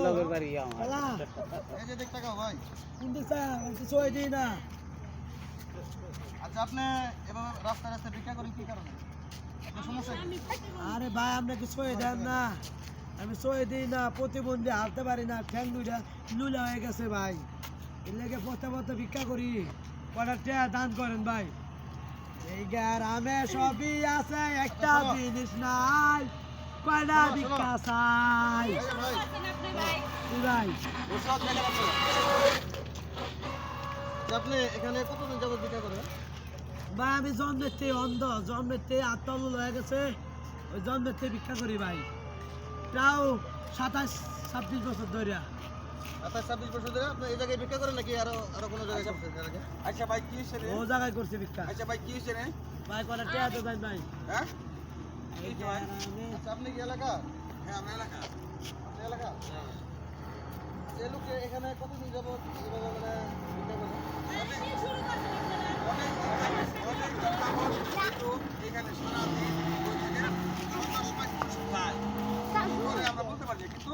লগের বাড়ি আমার এই যে দেখ টাকা ভাই কোন দিশা সই দিই না। আচ্ছা আপনি এভাবে রাস্তা রাস্তা ভিক্ষা করেন কি কারণে? আপনার সমস্যা কি? আরে ভাই আমরা কি সই দেন না, আমি সই দিই না, প্রতিবন্ধী হাঁটতে পারি না, ঠ্যাং দুইটা লুলা হয়ে গেছে ভাই, এর লেগে পথে পথে ভিক্ষা করি, কটা টাকা দান করেন ভাই। এই গ্রামে সবই আছে, একটা জিনিস নাই, কয়টা ভিক্ষা চাই এই যে ভাই কি ভাই। ওসব টাকা আছে। আপনি এখানে কতদিন যাবত ভিক্ষা করেন? ভাই আমি জন্মের থেকে অন্ধ, জন্মের থেকে আত্মলুল হয়ে গেছে, ওই জন্মের থেকে ভিক্ষা করি ভাই, তাও 27-26 বছর ধরে। 27-26 বছর ধরে আপনি এই জায়গায় ভিক্ষা করেন নাকি আরো কোনো জায়গায় করছেন এর আগে? আচ্ছা ভাই কি হইছে রে? ও জায়গায় করছি ভিক্ষা আচ্ছা ভাই কি হইছে রে? ভাই, কটা টাকা তো দেন ভাই। হ্যাঁ? এই গ্রামে আচ্ছা আপনি কি এলাকা? হ্যাঁ আমরা এলাকা। আপনি এলাকা? এই লোকে এখানে কতদিন যাবত এভাবে মানে ভিক্ষা করেন? অনেক কাপড় কিন্তু এখানে সারাদিন বই থেকে সন্ধ্যার সময় কিছু খায়। পরে আমরা বলতে পারি কিন্তু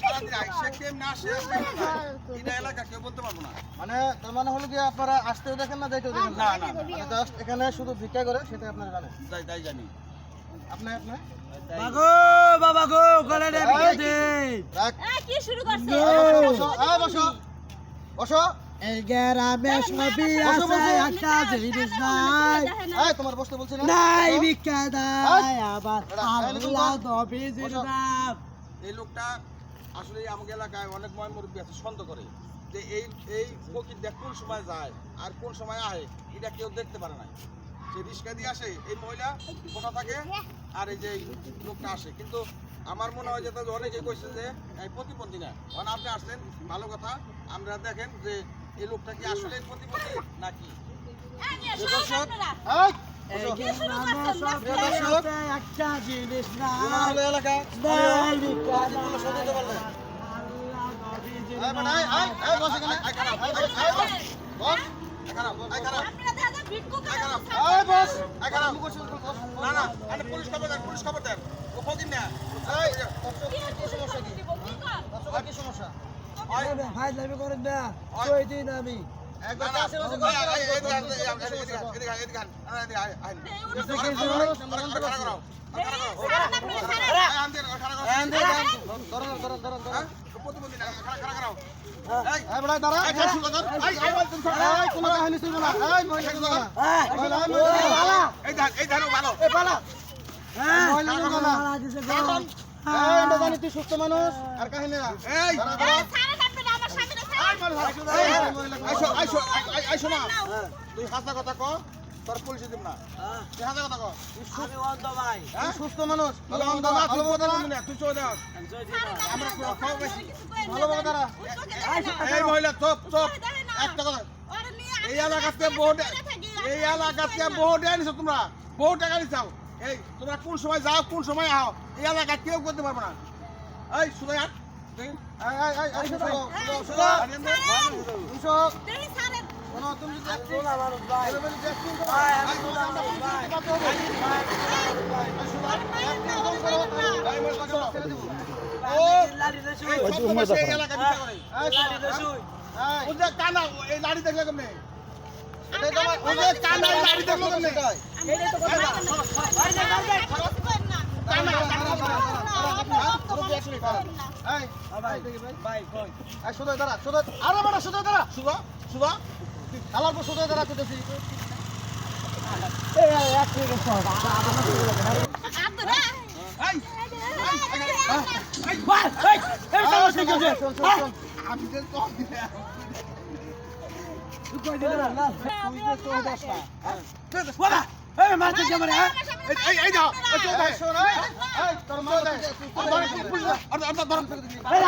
সারাদিন আইসা কেমনে আসে কেমনে খায়, এটা এলাকা কেউ বলতে পারবো না। মানে তার মানে হলো কি আপনারা আসতেও দেখেন না যাইতেও দেখেন না, না, মানে জাস্ট এখানে শুধু ভিক্ষা করে সেটা আপনারা জানেন। তাই জানি। আপনি বাগো বাবা গো, করে দে ভিক্ষা দে। রাখ কি শুরু করছে? বসো বসো বসো। এই গ্রামে সবই আছে, একটা জিনিস নাই, এই তোমার বসতে বলছি না? নাই ভিক্ষা নাই, আবার আল্লাহ নবীজির নাম। এই লোকটা আসলে আমাদের এলাকায় অনেক ময় মুরব্বী আছে সন্দেহ করে যে এই ফকিরটা কোন সময় যায় আর কোন সময় আহে এটা কেউ দেখতে পারে না। সে রিস্কা দিয়ে আসে, এই মহিলা বসা থাকে আর এই যে এই লোকটা আসে, কিন্তু আমার মনে হয় যে তাদের অনেকে কইছে যে এই প্রতিবন্ধী না, কারণ আপনি আসলেন ভালো কথা, আমরা দেখেন যে এই লোকটা কি আসলে প্রতিবন্ধী নাকি। এই এই গ্রামে সবই আছে, একটা জিনিস তোমার নাই, হলো এলাকা নাই ভিক্ষা আপনি কোনো সন্দেহ দিতে পারবেন? আল্লাহ নবীজির এই মানে নাম। এই বস এখানে বস এই খারাপ, এই খারাপ, এই বস এই খারাপ। মুখ বস না না, আপনি পুলিশ খবর দেন, পুলিশ খবর দেন, ও ফকির না। এই কি সমস্যা কি? আপনার কি সমস্যা? ভাই লাইভে করেন না, সই দিন আমি। একবার না, না, কাছে বসে এই, কথা এই, এই, বলুন। এদিকে আন, এদিকে আন, এদিকে আন, এদিকে আন, এদিকে আন, আন। এসে কি আরে, হলো? আরে, আমরা জানতে খাড়া পারছি। করাও, খাড়া করাও। আন দেন, খাড়া করাও। এই আনতে দেন। ধরুন ধরুন ধরুন ধরুন। হ্যাঁ? প্রতিবন্ধী না, খাড়া করাও। এই, এই বড় দাঁড়া। এই, এই, শুনো, ধর। এই, এই, এই কোনো কাহিনী শুনবো না। এই মহিলা শুনবো না। মহিলা এই ধানও ভালো। হ্যাঁ, মহিলা শুনবো না। মারা দিছে গো। এই এটা জানি তুই সুস্থ মানুষ আর কাহিনী না। এই, দাঁড়া দাঁড়া। এই মহিলা আইসো, আইসো, আইসো না। তুই হাসা কথা ক, তোর পুলিশে দিব না। তুই হাসা কথা ক। আমি অন্ধ ভাই, হ্যাঁ? সুস্থ মানুষ ভালো মন্দ না, তুই প্রতিবন্ধী না, তুই চলে যাও। সই দিন না। আমরা খবর পাইছি। ভালোভাবে দাঁড়া। এই মহিলা চুপ চুপ, একটা কথা। এই এলাকাতে বহু টাকা নিছো তোমরা, বহু টাকা নিছাও। এই তোমরা কোন সময় যাও কোন সময় আও এই এলাকা কেউ করতে পারবে না। এই সুদা হাট এই শুনো শুনো শুনো শোনো তুমি যদি একটু সোনা মানুষ ভাই, এভাবে যদি একটু করো, ভাই আমি সোনা মানুষ ভাই। ছেড়ে দিব। ও লাড়িতে শুই, এই সব তোমার সেই এলাকা বিচার করে। এই লাড়িতে শুই। এই ওদের কানা এই লাড়ি দেখলে কেমনে? এটাই তো আমার ওদের কানা এই লাড়ি দেখলে কেমনে? সেটাই। এইটাই তো কথা। ভাই না ভাই, কানা এই ভাই ভাই কই এই শুধু দাঁড়া শুধু আরে বড় শুধু দাঁড়া সুদা সুদা আলার পর শুধু দাঁড়া করতেছি এই এক মিনিট পর আমার শুরু লাগে না। এই ভাই এই এই সমস্যা কি হচ্ছে? শোন শোন শোন আমি যে কম দিলে তুই কই দিলি না? তুই যে তো দশটা বাবা এই মারতে কে মারে? এই যাও এই শোন এই তোর মা দেয় ধর এই